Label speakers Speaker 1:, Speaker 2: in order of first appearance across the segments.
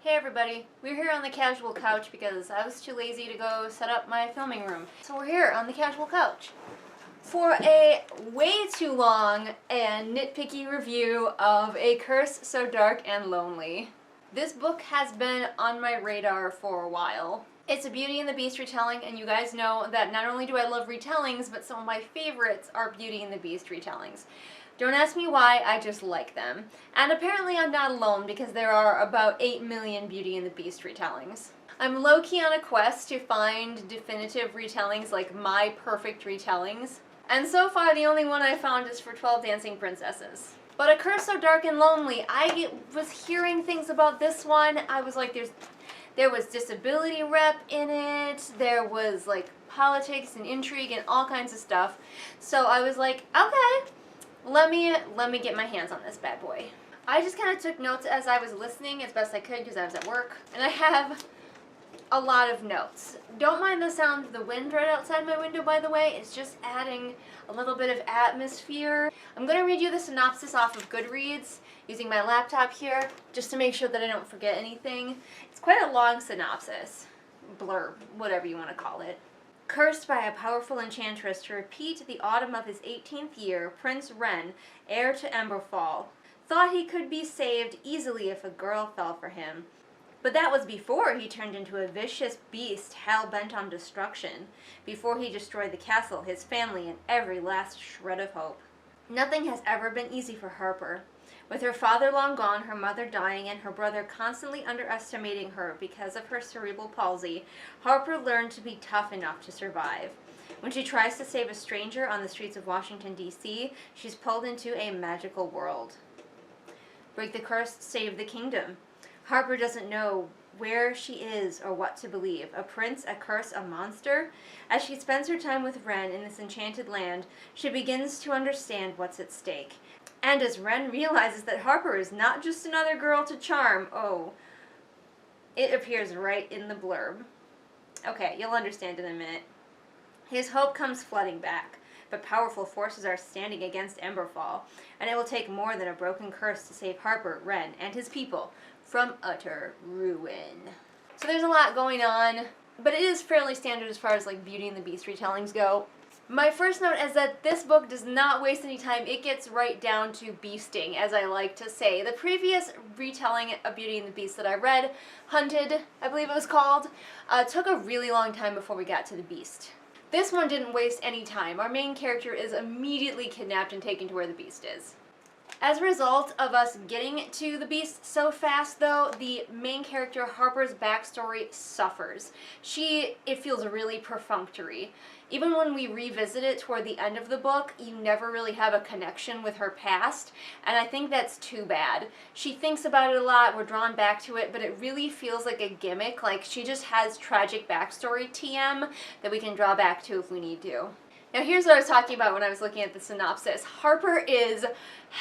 Speaker 1: Hey everybody, we're here on the casual couch because I was too lazy to go set up my filming room. So we're here on the casual couch for a way too long and nitpicky review of A Curse So Dark and Lonely. This book has been on my radar for a while. It's a Beauty and the Beast retelling, and you guys know that not only do I love retellings, but some of my favorites are Beauty and the Beast retellings. Don't ask me why, I just like them. And apparently I'm not alone because there are about 8 million Beauty and the Beast retellings. I'm low-key on a quest to find definitive retellings, like my perfect retellings. And so far the only one I found is for 12 Dancing Princesses. But A Curse So Dark and Lonely, I was hearing things about this one. I was like, there was disability rep in it, there was like politics and intrigue and all kinds of stuff. So I was like, okay. Let me get my hands on this bad boy. I just kind of took notes as I was listening as best I could because I was at work. And I have a lot of notes. Don't mind the sound of the wind right outside my window, by the way. It's just adding a little bit of atmosphere. I'm going to read you the synopsis off of Goodreads using my laptop here just to make sure that I don't forget anything. It's quite a long synopsis. Blurb, whatever you want to call it. Cursed by a powerful enchantress to repeat the autumn of his 18th year, Prince Ren, heir to Emberfall, thought he could be saved easily if a girl fell for him. But that was before he turned into a vicious beast hell-bent on destruction, before he destroyed the castle, his family, and every last shred of hope. Nothing has ever been easy for Harper. With her father long gone, her mother dying, and her brother constantly underestimating her because of her cerebral palsy, Harper learned to be tough enough to survive. When she tries to save a stranger on the streets of Washington, D.C., she's pulled into a magical world. Break the curse, save the kingdom. Harper doesn't know where she is or what to believe. A prince, a curse, a monster? As she spends her time with Ren in this enchanted land, she begins to understand what's at stake. And as Ren realizes that Harper is not just another girl to charm, it appears right in the blurb. Okay, you'll understand in a minute. His hope comes flooding back, but powerful forces are standing against Emberfall, and it will take more than a broken curse to save Harper, Ren, and his people from utter ruin. So there's a lot going on, but it is fairly standard as far as like Beauty and the Beast retellings go. My first note is that this book does not waste any time. It gets right down to beasting, as I like to say. The previous retelling of Beauty and the Beast that I read, Hunted, I believe it was called, took a really long time before we got to the beast. This one didn't waste any time. Our main character is immediately kidnapped and taken to where the beast is. As a result of us getting to the beast so fast, though, the main character, Harper's backstory, suffers. It feels really perfunctory. Even when we revisit it toward the end of the book, you never really have a connection with her past, and I think that's too bad. She thinks about it a lot, we're drawn back to it, but it really feels like a gimmick, like she just has tragic backstory TM that we can draw back to if we need to. Now here's what I was talking about when I was looking at the synopsis. Harper is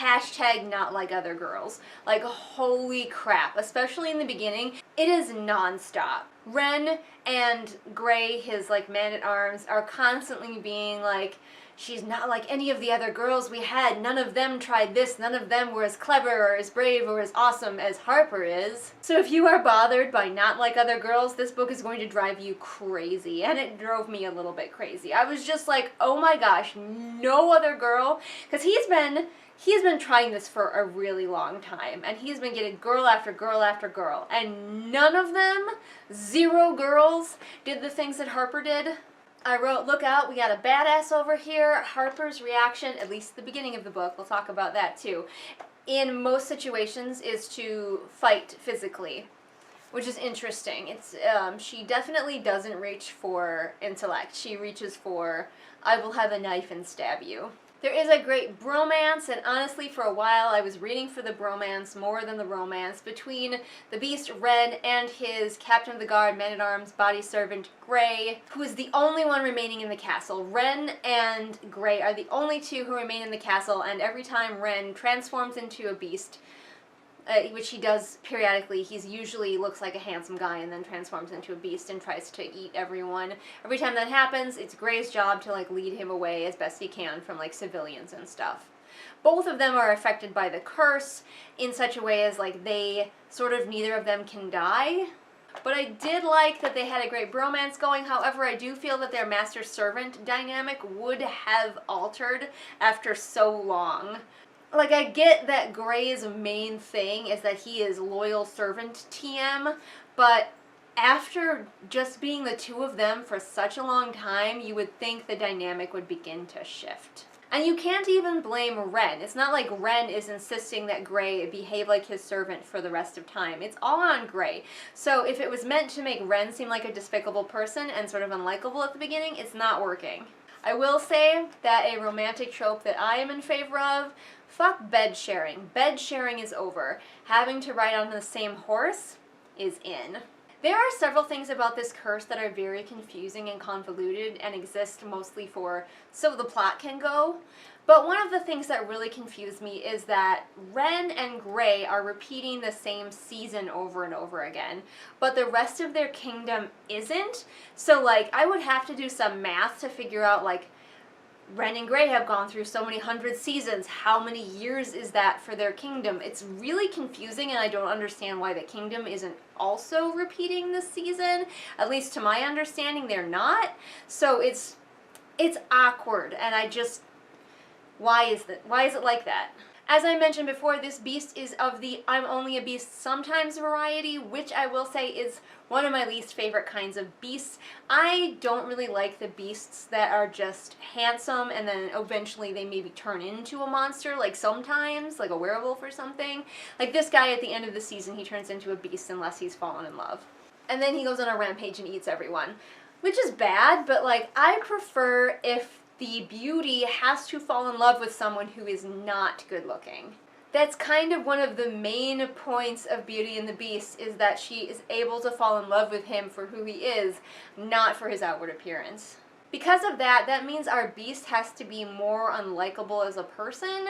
Speaker 1: hashtag not like other girls. Like, holy crap, especially in the beginning. It is nonstop. Ren and Gray, his like man-at-arms, are constantly being like, she's not like any of the other girls we had. None of them tried this. None of them were as clever or as brave or as awesome as Harper is. So if you are bothered by not like other girls, this book is going to drive you crazy. And it drove me a little bit crazy. I was just like, oh my gosh, no other girl. Because he's been trying this for a really long time, and he's been getting girl after girl after girl, and none of them, 0 girls, did the things that Harper did. I wrote, look out, we got a badass over here. Harper's reaction, at least at the beginning of the book, we'll talk about that too, in most situations is to fight physically, which is interesting. It's she definitely doesn't reach for intellect. She reaches for, I will have a knife and stab you. There is a great bromance, and honestly for a while I was reading for the bromance more than the romance between the Beast Ren and his Captain of the Guard, man-at-arms, body servant Gray, who is the only one remaining in the castle. Ren and Gray are the only two who remain in the castle, and every time Ren transforms into a beast, which he does periodically. He usually looks like a handsome guy and then transforms into a beast and tries to eat everyone. Every time that happens, it's Gray's job to like lead him away as best he can from like civilians and stuff. both of them are affected by the curse in such a way as like they sort of neither of them can die. But I did like that they had a great bromance going. However, I do feel that their master-servant dynamic would have altered after so long. Like, I get that Gray's main thing is that he is loyal servant TM, but after just being the two of them for such a long time, you would think the dynamic would begin to shift. And you can't even blame Ren. It's not like Ren is insisting that Gray behave like his servant for the rest of time. It's all on Gray. So if it was meant to make Ren seem like a despicable person and sort of unlikable at the beginning, it's not working. I will say that a romantic trope that I am in favor of, fuck bed sharing. Bed sharing is over. Having to ride on the same horse is in. There are several things about this curse that are very confusing and convoluted and exist mostly for so the plot can go. But one of the things that really confused me is that Ren and Gray are repeating the same season over and over again, but the rest of their kingdom isn't. So like, I would have to do some math to figure out like, Ren and Gray have gone through so many hundred seasons. How many years is that for their kingdom? It's really confusing, and I don't understand why the kingdom isn't also repeating this season. At least to my understanding, they're not. So it's awkward, and I just... Why is it like that? As I mentioned before, this beast is of the I'm only a beast sometimes variety, which I will say is one of my least favorite kinds of beasts. I don't really like the beasts that are just handsome and then eventually they maybe turn into a monster, like sometimes, like a werewolf or something. Like this guy at the end of the season, he turns into a beast unless he's fallen in love. And then he goes on a rampage and eats everyone, which is bad, but like I prefer if the beauty has to fall in love with someone who is not good looking. That's kind of one of the main points of Beauty and the Beast, is that she is able to fall in love with him for who he is, not for his outward appearance. Because of that, that means our beast has to be more unlikable as a person,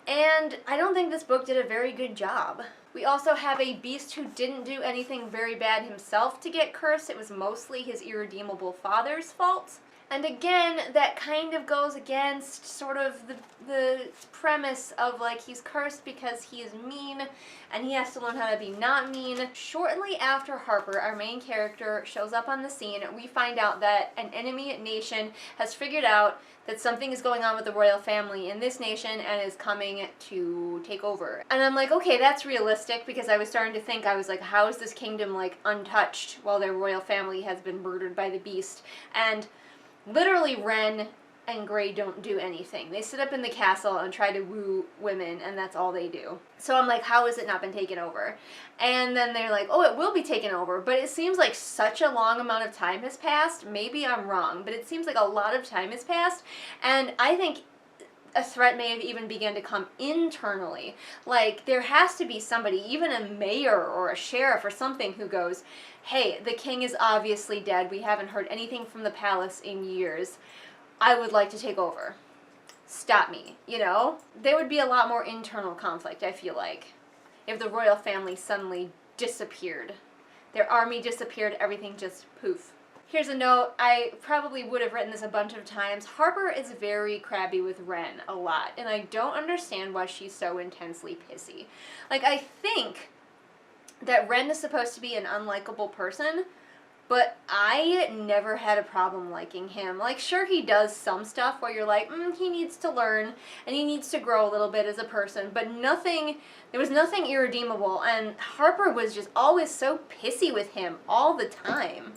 Speaker 1: and I don't think this book did a very good job. We also have a beast who didn't do anything very bad himself to get cursed. It was mostly his irredeemable father's fault. And again, that kind of goes against sort of the premise of like he's cursed because he is mean and he has to learn how to be not mean. Shortly after Harper, our main character, shows up on the scene, we find out that an enemy nation has figured out that something is going on with the royal family in this nation and is coming to take over. And I'm like, okay, that's realistic, because I was starting to think, I was like, how is this kingdom like untouched while their royal family has been murdered by the beast? And literally, Ren and Gray don't do anything. They sit up in the castle and try to woo women, and that's all they do. So I'm like, how has it not been taken over? And then they're like, oh, it will be taken over, but it seems like such a long amount of time has passed. Maybe I'm wrong, but it seems like a lot of time has passed, and I think a threat may have even begun to come internally. Like, there has to be somebody, even a mayor or a sheriff or something, who goes, hey, the king is obviously dead. We haven't heard anything from the palace in years. I would like to take over. Stop me, you know? There would be a lot more internal conflict, I feel like, if the royal family suddenly disappeared. Their army disappeared, everything just poof. Here's a note, I probably would have written this a bunch of times. Harper is very crabby with Ren a lot, and I don't understand why she's so intensely pissy. Like, I think that Ren is supposed to be an unlikable person, but I never had a problem liking him. Like, sure, he does some stuff where you're like, he needs to learn, and he needs to grow a little bit as a person, but there was nothing irredeemable, and Harper was just always so pissy with him all the time.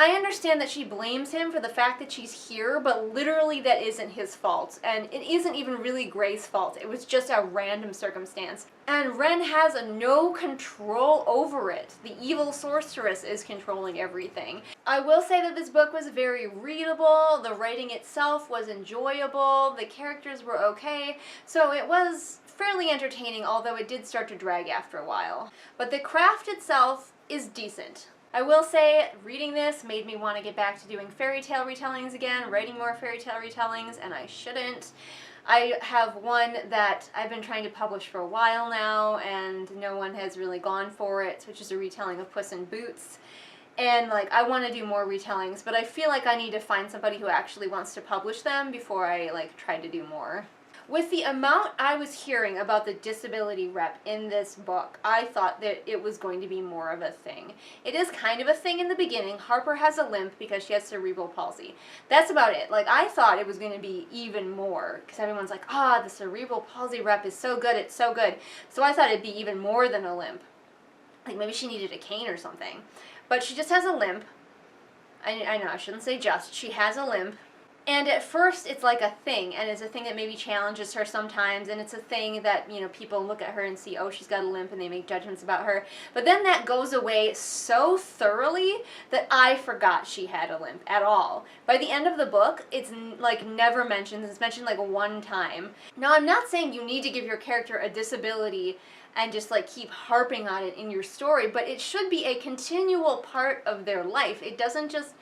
Speaker 1: I understand that she blames him for the fact that she's here, but literally that isn't his fault, and it isn't even really Gray's fault. It was just a random circumstance. And Ren has no control over it. The evil sorceress is controlling everything. I will say that this book was very readable, the writing itself was enjoyable, the characters were okay, so it was fairly entertaining, although it did start to drag after a while. But the craft itself is decent. I will say, reading this made me want to get back to doing fairy tale retellings again, writing more fairy tale retellings, and I shouldn't. I have one that I've been trying to publish for a while now, and no one has really gone for it, which is a retelling of Puss in Boots. And, like, I want to do more retellings, but I feel like I need to find somebody who actually wants to publish them before I, like, try to do more. With the amount I was hearing about the disability rep in this book, I thought that it was going to be more of a thing. It is kind of a thing in the beginning. Harper has a limp because she has cerebral palsy. That's about it. Like, I thought it was going to be even more, because everyone's like, the cerebral palsy rep is so good, it's so good. So I thought it'd be even more than a limp. Like, maybe she needed a cane or something. But she just has a limp. I know, I shouldn't say just. She has a limp. And at first, it's like a thing, and it's a thing that maybe challenges her sometimes, and it's a thing that, you know, people look at her and see, oh, she's got a limp, and they make judgments about her. But then that goes away so thoroughly that I forgot she had a limp at all. By the end of the book, it's, like, never mentioned. It's mentioned, like, one time. Now, I'm not saying you need to give your character a disability and just, like, keep harping on it in your story, but it should be a continual part of their life. It doesn't just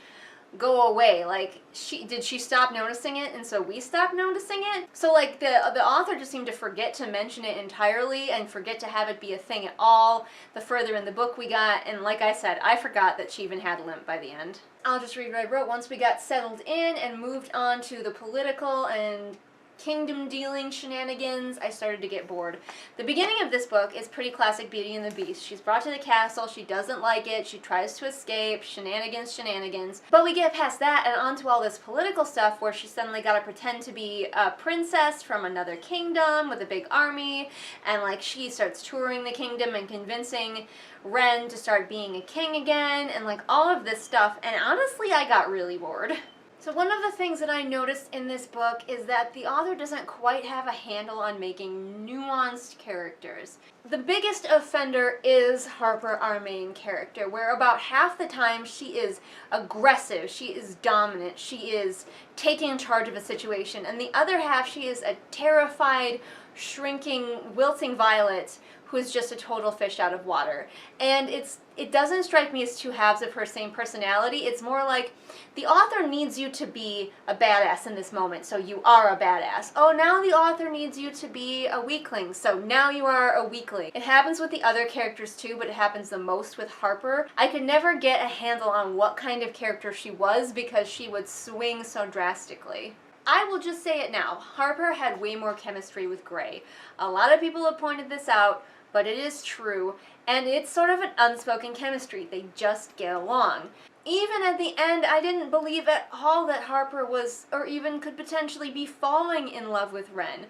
Speaker 1: go away. Like, did she stop noticing it and so we stopped noticing it? So, like, the author just seemed to forget to mention it entirely and forget to have it be a thing at all the further in the book we got, and like I said, I forgot that she even had a limp by the end. I'll just read what I wrote. Once we got settled in and moved on to the political and kingdom dealing shenanigans, I started to get bored. The beginning of this book is pretty classic Beauty and the Beast. She's brought to the castle, she doesn't like it, she tries to escape, shenanigans. But we get past that and onto all this political stuff where she suddenly gotta pretend to be a princess from another kingdom with a big army, and like she starts touring the kingdom and convincing Ren to start being a king again, and like all of this stuff, and honestly I got really bored. So one of the things that I noticed in this book is that the author doesn't quite have a handle on making nuanced characters. The biggest offender is Harper, our main character, where about half the time she is aggressive, she is dominant, she is taking charge of a situation, and the other half she is a terrified, shrinking, wilting violet who is just a total fish out of water. And it doesn't strike me as two halves of her same personality. It's more like the author needs you to be a badass in this moment, so you are a badass. Oh, now the author needs you to be a weakling, so now you are a weakling. It happens with the other characters too, but it happens the most with Harper. I could never get a handle on what kind of character she was because she would swing so drastically. I will just say it now, Harper had way more chemistry with Gray. A lot of people have pointed this out, but it is true, and it's sort of an unspoken chemistry. They just get along. Even at the end, I didn't believe at all that Harper was, or even could potentially be falling in love with Ren.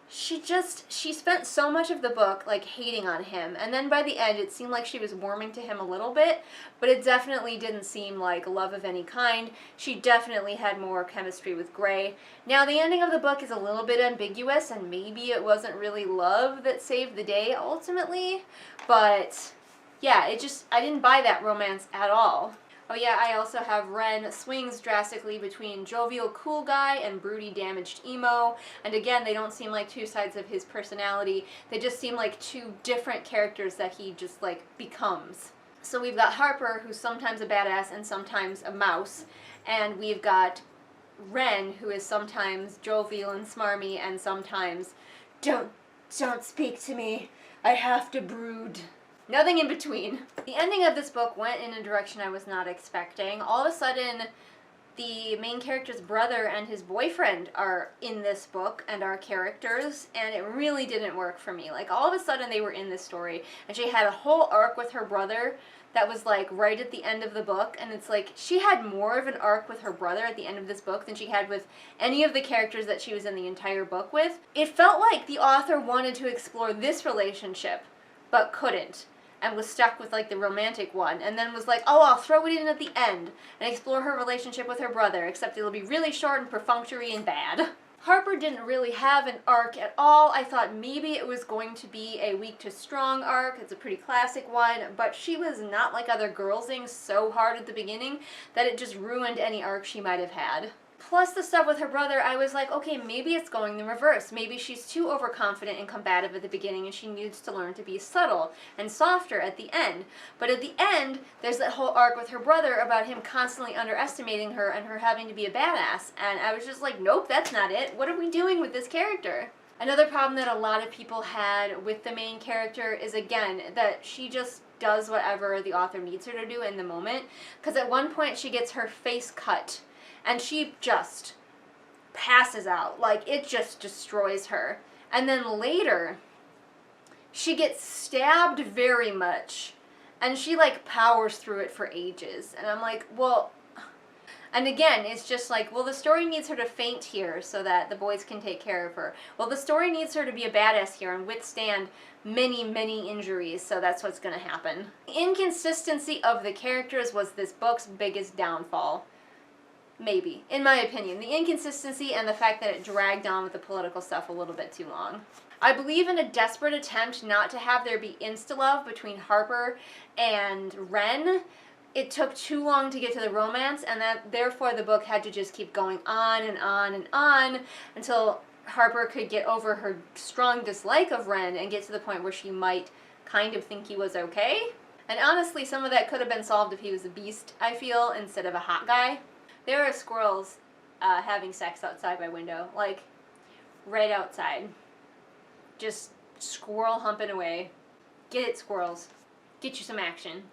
Speaker 1: She spent so much of the book, like, hating on him, and then by the end it seemed like she was warming to him a little bit, but it definitely didn't seem like love of any kind. She definitely had more chemistry with Gray. Now, the ending of the book is a little bit ambiguous, and maybe it wasn't really love that saved the day, ultimately, but yeah, I didn't buy that romance at all. Oh yeah, I also have Ren swings drastically between jovial cool guy and broody damaged emo, and again, they don't seem like two sides of his personality, they just seem like two different characters that he just like becomes. So we've got Harper, who's sometimes a badass and sometimes a mouse, and we've got Ren, who is sometimes jovial and smarmy and sometimes, don't speak to me, I have to brood. Nothing in between. The ending of this book went in a direction I was not expecting. All of a sudden, the main character's brother and his boyfriend are in this book and are characters, and it really didn't work for me. Like, all of a sudden they were in this story, and she had a whole arc with her brother that was, like, right at the end of the book, and it's like, she had more of an arc with her brother at the end of this book than she had with any of the characters that she was in the entire book with. It felt like the author wanted to explore this relationship, but couldn't, and was stuck with, like, the romantic one, and then was like, oh, I'll throw it in at the end and explore her relationship with her brother, except it'll be really short and perfunctory and bad. Harper didn't really have an arc at all. I thought maybe it was going to be a weak to strong arc. It's a pretty classic one, but she was not like other girlsing so hard at the beginning that it just ruined any arc she might have had. Plus the stuff with her brother, I was like, okay, maybe it's going the reverse. Maybe she's too overconfident and combative at the beginning and she needs to learn to be subtle and softer at the end. But at the end, there's that whole arc with her brother about him constantly underestimating her and her having to be a badass. And I was just like, nope, that's not it. What are we doing with this character? Another problem that a lot of people had with the main character is, again, that she just does whatever the author needs her to do in the moment. Because at one point she gets her face cut. And she just passes out. Like, it just destroys her. And then later, she gets stabbed very much, and she, like, powers through it for ages. And I'm like, well... And again, it's just like, well, the story needs her to faint here so that the boys can take care of her. Well, the story needs her to be a badass here and withstand many, many injuries, so that's what's going to happen. The inconsistency of the characters was this book's biggest downfall. Maybe, in my opinion. The inconsistency and the fact that it dragged on with the political stuff a little bit too long. I believe in a desperate attempt not to have there be insta-love between Harper and Wren, it took too long to get to the romance, and that therefore the book had to just keep going on and on and on until Harper could get over her strong dislike of Wren and get to the point where she might kind of think he was okay. And honestly, some of that could have been solved if he was a beast, I feel, instead of a hot guy. There are squirrels having sex outside my window, like, right outside. Just squirrel humping away. Get it, squirrels. Get you some action.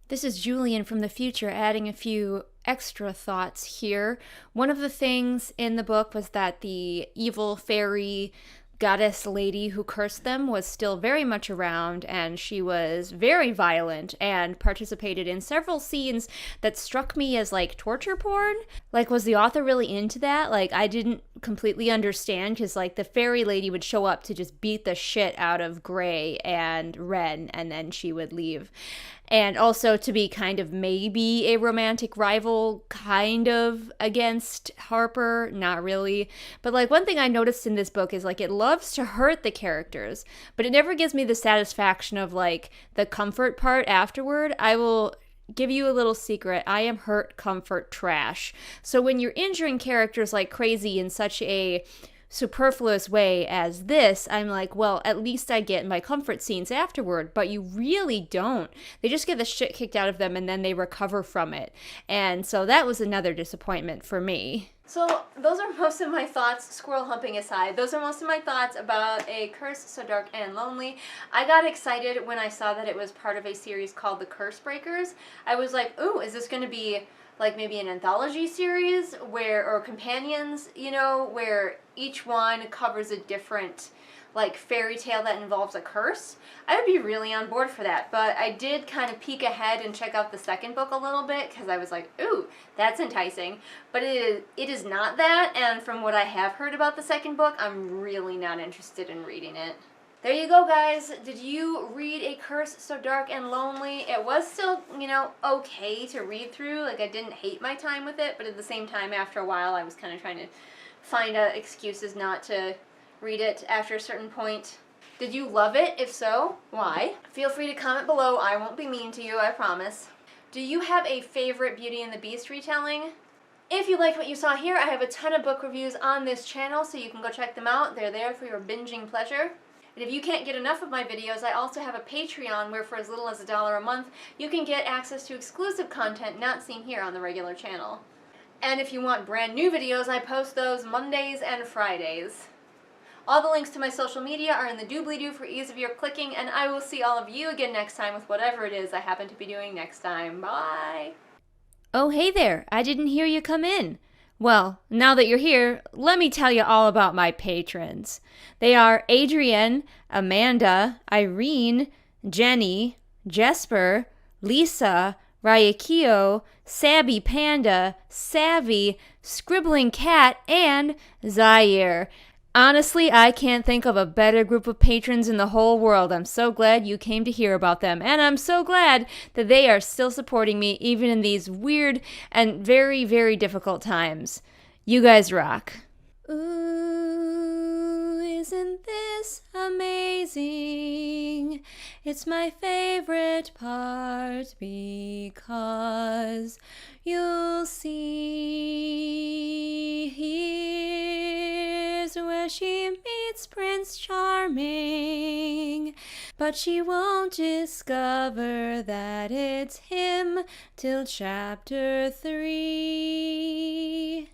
Speaker 2: This is Julian from the future adding a few extra thoughts here. One of the things in the book was that the evil fairy goddess lady who cursed them was still very much around, and she was very violent and participated in several scenes that struck me as like torture porn. Like, was the author really into that? Like, I didn't completely understand, because like the fairy lady would show up to just beat the shit out of Gray and Wren, and then she would leave. And also to be kind of maybe a romantic rival, kind of, against Harper. Not really. But like, one thing I noticed in this book is like, it loves to hurt the characters, but it never gives me the satisfaction of like the comfort part afterward. I will give you a little secret. I am hurt comfort trash. So when you're injuring characters like crazy in such a superfluous way as this, I'm like, well, at least I get my comfort scenes afterward, but you really don't. They just get the shit kicked out of them and then they recover from it. And so that was another disappointment for me.
Speaker 1: So those are most of my thoughts, squirrel humping aside. Those are most of my thoughts about A Curse So Dark and Lonely. I got excited when I saw that it was part of a series called The Curse Breakers. I was like, ooh, is this going to be like maybe an anthology series or companions, you know, where each one covers a different like fairy tale that involves a curse? I would be really on board for that, but I did kind of peek ahead and check out the second book a little bit because I was like, ooh, that's enticing. But it is not that, and from what I have heard about the second book, I'm really not interested in reading it. There you go, guys. Did you read A Curse So Dark and Lonely? It was still, you know, okay to read through. Like, I didn't hate my time with it, but at the same time, after a while, I was kind of trying to find excuses not to read it after a certain point. Did you love it? If so, why? Feel free to comment below. I won't be mean to you, I promise. Do you have a favorite Beauty and the Beast retelling? If you liked what you saw here, I have a ton of book reviews on this channel, so you can go check them out. They're there for your binging pleasure. And if you can't get enough of my videos, I also have a Patreon where for as little as $1 a month, you can get access to exclusive content not seen here on the regular channel. And if you want brand new videos, I post those Mondays and Fridays. All the links to my social media are in the doobly-doo for ease of your clicking, and I will see all of you again next time with whatever it is I happen to be doing next time. Bye!
Speaker 2: Oh, hey there. I didn't hear you come in. Well, now that you're here, let me tell you all about my patrons. They are Adrienne, Amanda, Irene, Jenny, Jesper, Lisa, Ryakio, Sabby Panda, Savvy, Scribbling Cat, and Zaire. Honestly, I can't think of a better group of patrons in the whole world. I'm so glad you came to hear about them, and I'm so glad that they are still supporting me even in these weird and very, very difficult times. You guys rock. Ooh, isn't this amazing? It's my favorite part because you'll see here's where she meets Prince Charming, but she won't discover that it's him till chapter 3.